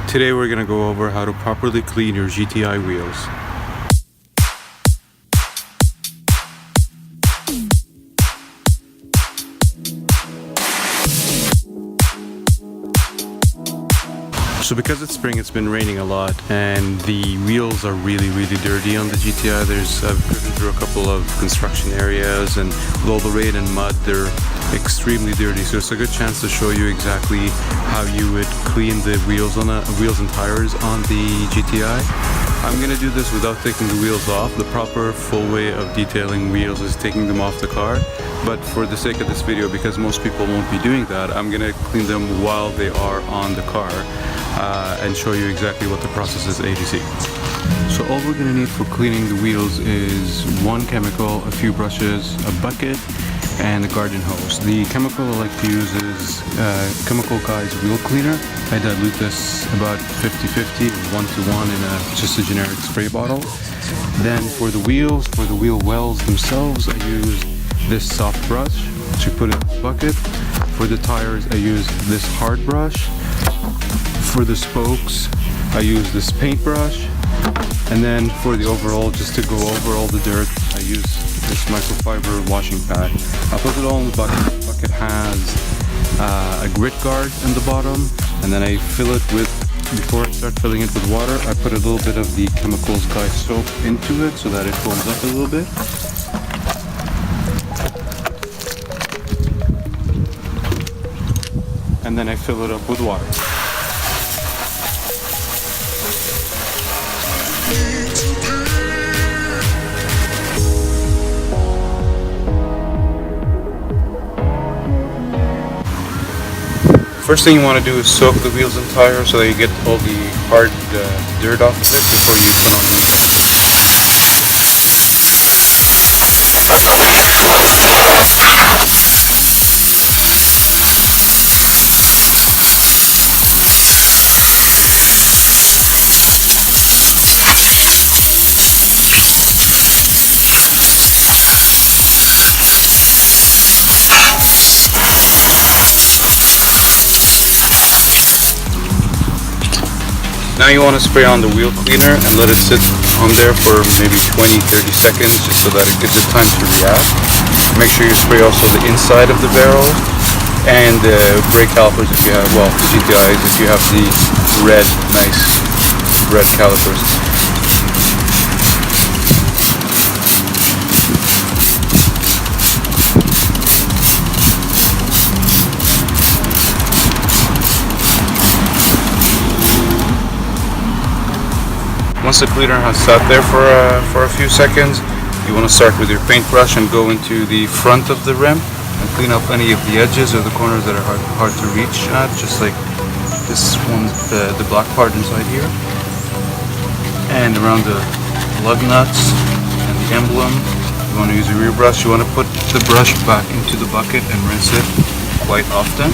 Today we're going to go over how to properly clean your GTI wheels. So because it's spring, it's been raining a lot and the wheels are really dirty on the GTI. I've driven through a couple of construction areas, and with all the rain and mud, they're extremely dirty. So it's a good chance to show you exactly how you would clean the wheels and tires on the GTI. I'm gonna do this without taking the wheels off. The proper full way of detailing wheels is taking them off the car. But for the sake of this video, because most people won't be doing that, I'm gonna clean them while they are on the car and show you exactly what the process is A to Z. So all we're gonna need for cleaning the wheels is one chemical, a few brushes, a bucket, and a garden hose. The chemical I like to use is Chemical Guy's Wheel Cleaner. I dilute this about 50-50, 1-to-1 in just a generic spray bottle. Then for the wheels, for the wheel wells themselves, I use this soft brush to put in the bucket. For the tires, I use this hard brush. For the spokes, I use this paintbrush. And then for the overall, just to go over all the dirt, I use this microfiber washing pad. I put it all in the bucket. The bucket has a grit guard in the bottom, and then I fill it with, before I start filling it with water, I put a little bit of the Chemicals Guy soap into it so that it foams up a little bit. And then I fill it up with water. First thing you want to do is soak the wheels and tires so that you get all the hard dirt off of it before you put on the wheels. Now you want to spray on the wheel cleaner and let it sit on there for maybe 20-30 seconds just so that it gives it time to react. Make sure you spray also the inside of the barrel and the brake calipers if you have, well, the GTIs if you have the nice red calipers. Once the cleaner has sat there for a few seconds, you want to start with your paintbrush and go into the front of the rim and clean up any of the edges or the corners that are hard to reach at, just like this one, the black part inside here, and around the lug nuts and the emblem. You want to use a rear brush. You want to put the brush back into the bucket and rinse it quite often,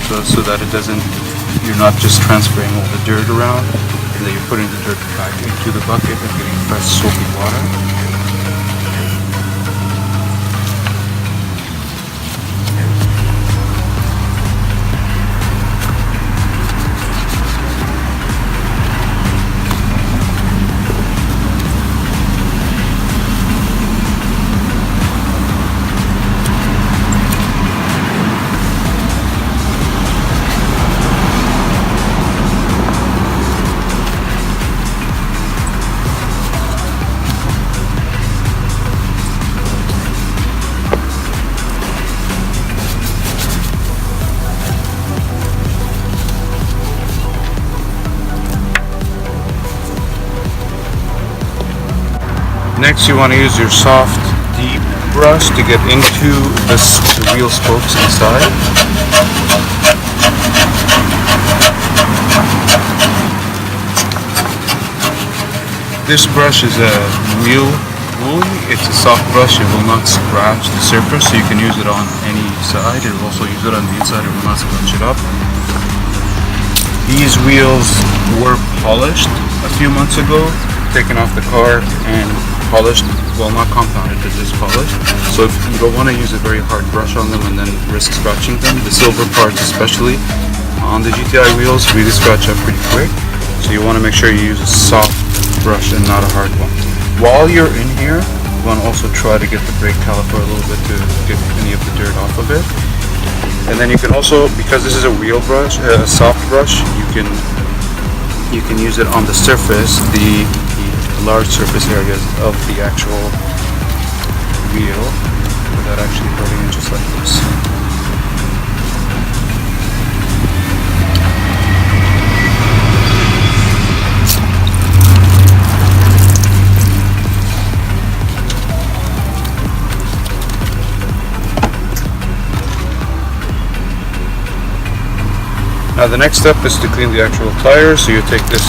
so that it doesn't, you're not just transferring all the dirt around, and then you're putting the dirt back into the bucket and getting fresh soapy water. Next, you want to use your soft, deep brush to get into the wheel spokes inside. This brush is a wheel woolly. It's a soft brush. It will not scratch the surface, so you can use it on any side. It will also use it on the inside. It will not scratch it up. These wheels were polished a few months ago, taken off the car and polished, well, not compounded, but just polished. So if you don't want to use a very hard brush on them and then risk scratching them, the silver parts especially on the GTI wheels really scratch up pretty quick. So you want to make sure you use a soft brush and not a hard one. While you're in here, you want to also try to get the brake caliper a little bit to get any of the dirt off of it. And then you can also, because this is a wheel brush, a soft brush, you can use it on the surface, the large surface areas of the actual wheel without actually hurting it, just like this. Now the next step is to clean the actual tires. So you take this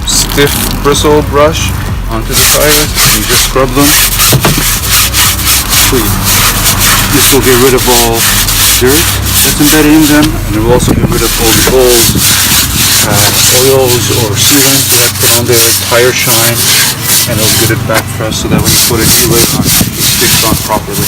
stiff bristle brush onto the tires and you just scrub them clean. This will get rid of all dirt that's embedded in them, and it will also get rid of all the old oils or sealants that put on there, tire shine, and it'll get it back fresh so that when you put a new lid on, it sticks on properly.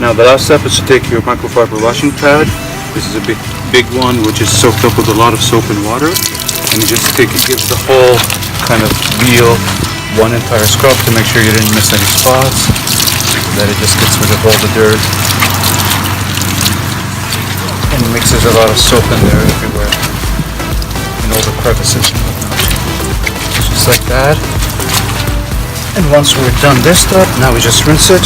Now the last step is to take your microfiber washing pad. This is a big one which is soaked up with a lot of soap and water, and you just give the whole kind of wheel one entire scrub to make sure you didn't miss any spots, that it just gets rid of all the dirt and mixes a lot of soap in there everywhere in all the crevices and whatnot. Just like that. And once we're done this step, now we just rinse it.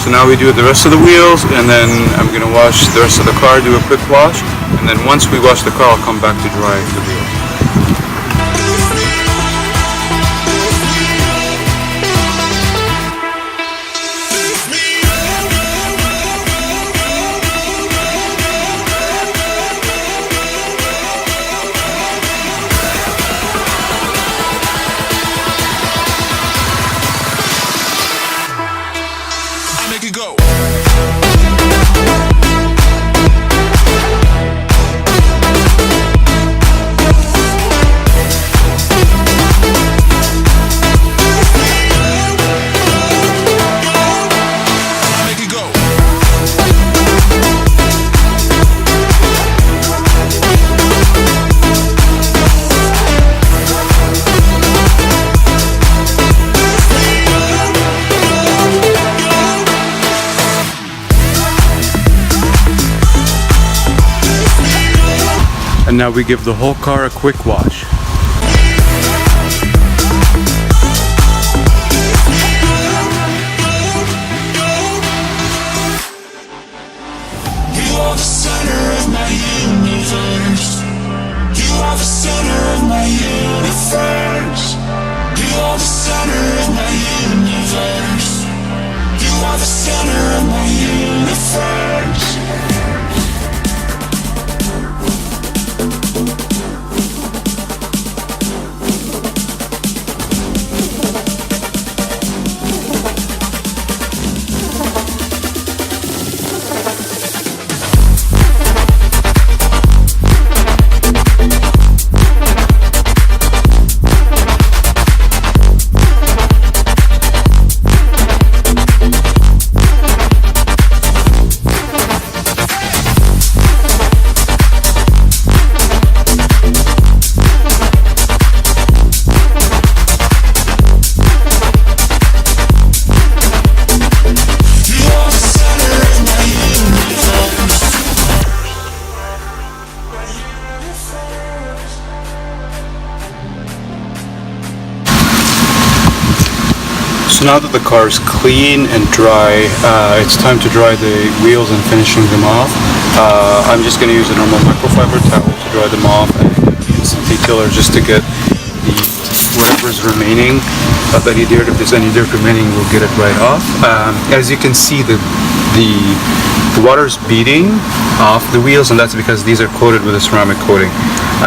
So now we do the rest of the wheels, and then I'm going to wash the rest of the car, do a quick wash, and then once we wash the car I'll come back to dry the wheels. And now we give the whole car a quick wash. You are the center of my universe. You are the center of my universe. You are the center of my universe. You are the center of my universe. So now that the car is clean and dry, it's time to dry the wheels and finishing them off. I'm just going to use a normal microfiber towel to dry them off and instant detailer just to get wherever whatever's remaining of any dirt. If there's any dirt remaining, we'll get it right off. As you can see, the water's beating off the wheels, and that's because these are coated with a ceramic coating.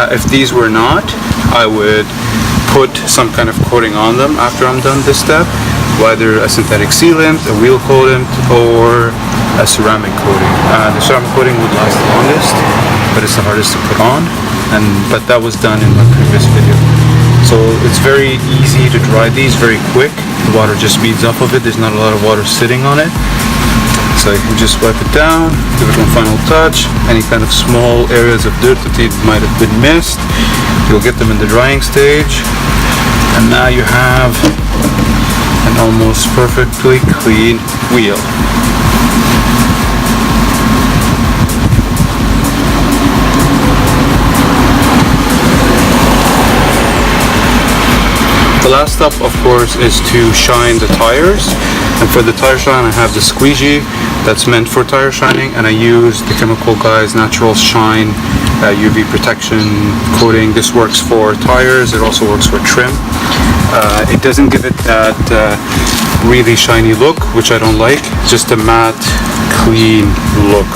If these were not, I would put some kind of coating on them after I'm done this step, whether a synthetic sealant, a wheel coating, or a ceramic coating. The ceramic coating would last the longest, but it's the hardest to put on, but that was done in my previous video. So it's very easy to dry these, very quick. The water just beads off of it. There's not a lot of water sitting on it. So you can just wipe it down, give it one final touch. Any kind of small areas of dirt that might have been missed, you'll get them in the drying stage. And now you have an almost perfectly clean wheel. The last step, of course, is to shine the tires. And for the tire shine, I have the squeegee that's meant for tire shining, and I use the Chemical Guys Natural Shine UV protection coating. This works for tires, it also works for trim. It doesn't give it that really shiny look, which I don't like, just a matte, clean look.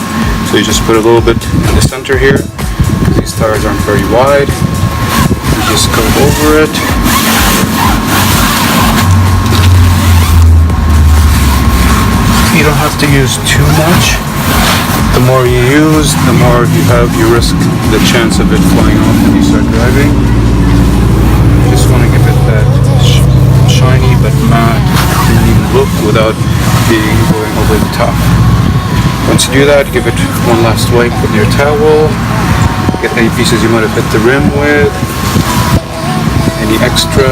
So you just put a little bit in the center here, because these tires aren't very wide. You just go over it. You don't have to use too much. The more you use, the more you risk the chance of it flying off when you start driving. You just want to give it that shiny but matte, clean look without going over the top. Once you do that, give it one last wipe with your towel. Get any pieces you might have hit the rim with, any extra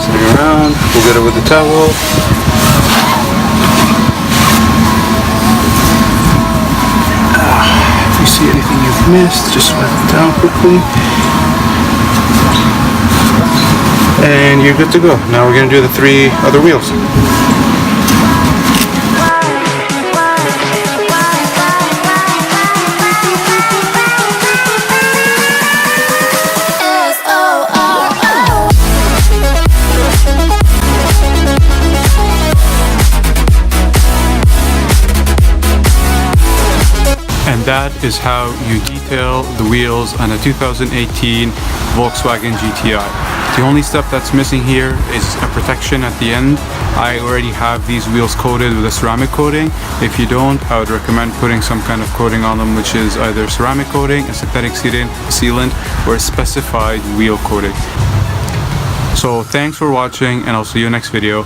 sitting around. We'll get it with the towel. If you see anything you've missed, just wipe it down quickly. And you're good to go. Now we're going to do the 3 other wheels. And that is how you detail the wheels on a 2018 Volkswagen GTI. The only step that's missing here is a protection at the end. I already have these wheels coated with a ceramic coating. If you don't, I would recommend putting some kind of coating on them, which is either ceramic coating, a synthetic sealant, or a specified wheel coating. So thanks for watching, and I'll see you next video.